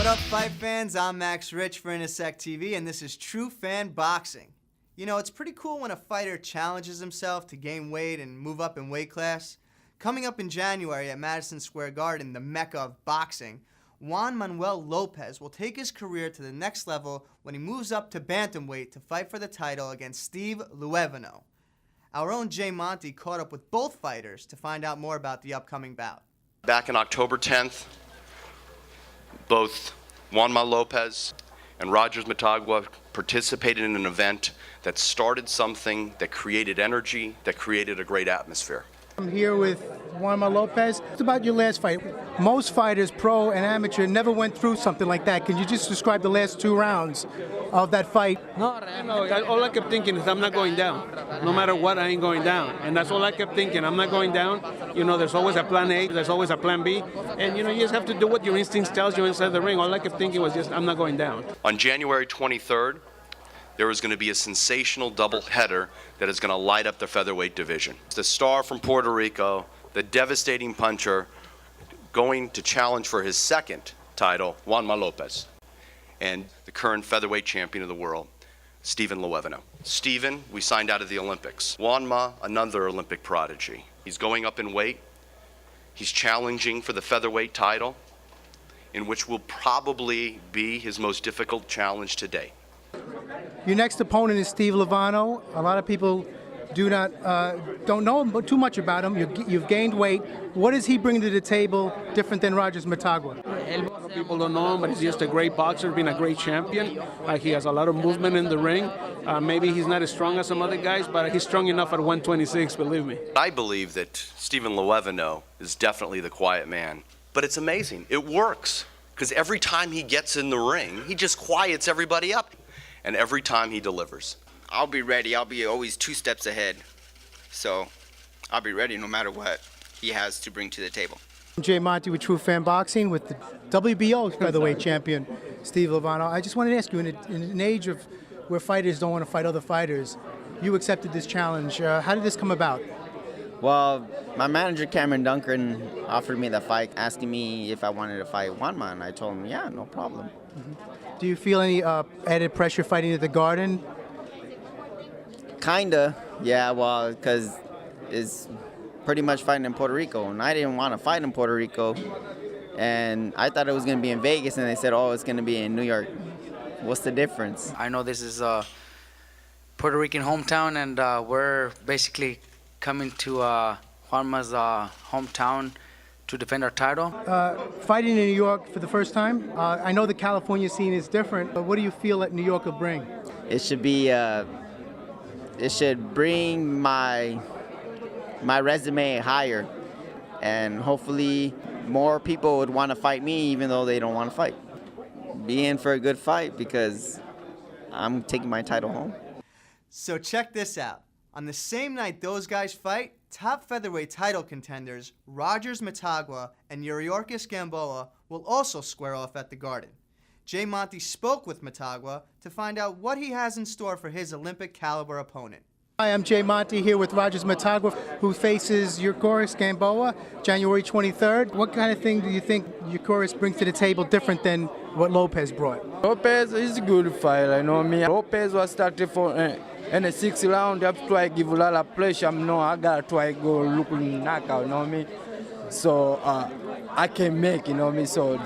What up, fight fans? I'm Max Rich for inasectv, and this is TruFan Boxing. You know, it's pretty cool when a fighter challenges himself to gain weight and move up in weight class. Coming up in January at Madison Square Garden, the mecca of boxing, Juan Lopez will take his career to the next level when he moves up to bantamweight to fight for the title against Steve Luevano. Our own Monte caught up with both fighters to find out more about the upcoming bout. Back on October 10th, both Juan Lopez and Mtagwa participated in an event that started something, that created energy, that created a great atmosphere. I'm here with Juan Lopez. It's about your last fight. Most fighters, pro and amateur, never went through something like that. Can you just describe the last 2 rounds of that fight? All I kept thinking is I'm not going down. No matter what, I ain't going down. And that's all I kept thinking. I'm not going down. You know, there's always a plan A, there's always a plan B. And, you know, you just have to do what your instincts tells you inside the ring. All I kept thinking was just, I'm not going down. On January 23rd, there is going to be a sensational doubleheader that is going to light up the featherweight division. The star from Puerto Rico, the devastating puncher, going to challenge for his second title, Juan Lopez, and the current featherweight champion of the world, Stephen Luevano. Stephen, we signed out of the Olympics. Juanma, another Olympic prodigy. He's going up in weight. He's challenging for the featherweight title, in which will probably be his most difficult challenge to date. Your next opponent is Steve Luevano. A lot of people don't know too much about him. You've gained weight. What does he bring to the table different than Mtagwa? A lot of people don't know him, but he's just a great boxer, been a great champion. He has a lot of movement in the ring. Maybe he's not as strong as some other guys, but he's strong enough at 126, believe me. I believe that Stephen Luevano is definitely the quiet man, but it's amazing. It works, because every time he gets in the ring, he just quiets everybody up, and every time he delivers. I'll be ready. I'll be always 2 steps ahead. So I'll be ready no matter what he has to bring to the table. I'm Monte with TruFan Boxing with the WBO featherweight champion, Steve Luevano. I just wanted to ask you, in an age of where fighters don't want to fight other fighters, you accepted this challenge. How did this come about? Well, my manager, Cameron Duncan, offered me the fight, asking me if I wanted to fight Juanma, and I told him, yeah, no problem. Mm-hmm. Do you feel any added pressure fighting at the Garden? Kinda, yeah, well, because it's pretty much fighting in Puerto Rico, and I didn't want to fight in Puerto Rico, and I thought it was going to be in Vegas, and they said, oh, it's going to be in New York. What's the difference? I know this is a Puerto Rican hometown, and we're basically coming to Juanma's hometown to defend our title. Fighting in New York for the first time, I know the California scene is different, but what do you feel that New York will bring? It should be, it should bring my resume higher, and hopefully more people would want to fight me even though they don't want to fight. Be in for a good fight because I'm taking my title home. So check this out. On the same night those guys fight, top featherweight title contenders Mtagwa and Yuriorkis Gamboa will also square off at the Garden. Monte spoke with Mtagwa to find out what he has in store for his Olympic caliber opponent. Hi, I'm Monte here with Mtagwa, who faces Yuriorkis Gamboa January 23rd. What kind of thing do you think Yuriorkis brings to the table different than what Lopez brought? Lopez is a good fighter, you know me. Lopez was started for in the 6th round. You have to try give a lot of pressure. I gotta try go look knockout, you know me. So I can make, you know me. So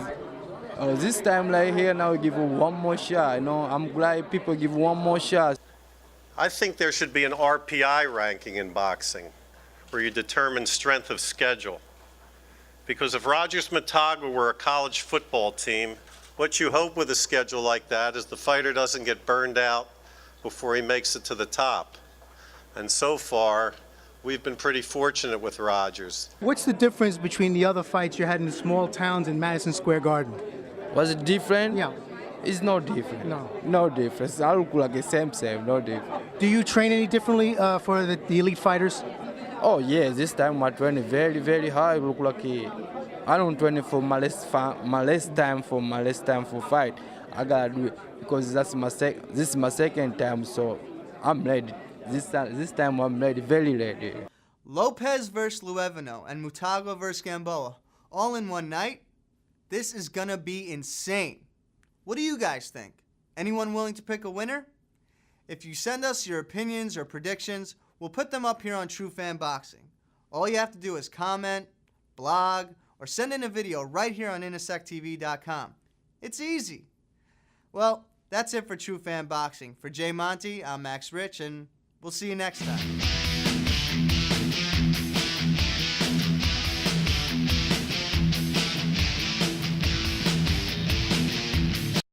this time like here now we give one more shot. You know, I'm glad people give one more shot. I think there should be an RPI ranking in boxing where you determine strength of schedule. Because if Mtagwa were a college football team, what you hope with a schedule like that is the fighter doesn't get burned out before he makes it to the top. And so far, we've been pretty fortunate with Rogers. What's the difference between the other fights you had in the small towns in Madison Square Garden? Was it different? Yeah. It's no different. No. No difference. I look like the same, no different. Do you train any differently for the elite fighters? Oh, yes. This time I train very, very hard. Look like I don't train for my less time for fight. I gotta do it because this is my second time, so I'm ready. This time I'm ready, very ready. Lopez versus Luevano and Mtagwa versus Gamboa, all in one night. This is gonna be insane. What do you guys think? Anyone willing to pick a winner? If you send us your opinions or predictions, we'll put them up here on TruFan Boxing. All you have to do is comment, blog, or send in a video right here on inasectv.com. It's easy. Well, that's it for TruFan Boxing. For Jay Monte, I'm Max Rich, and we'll see you next time.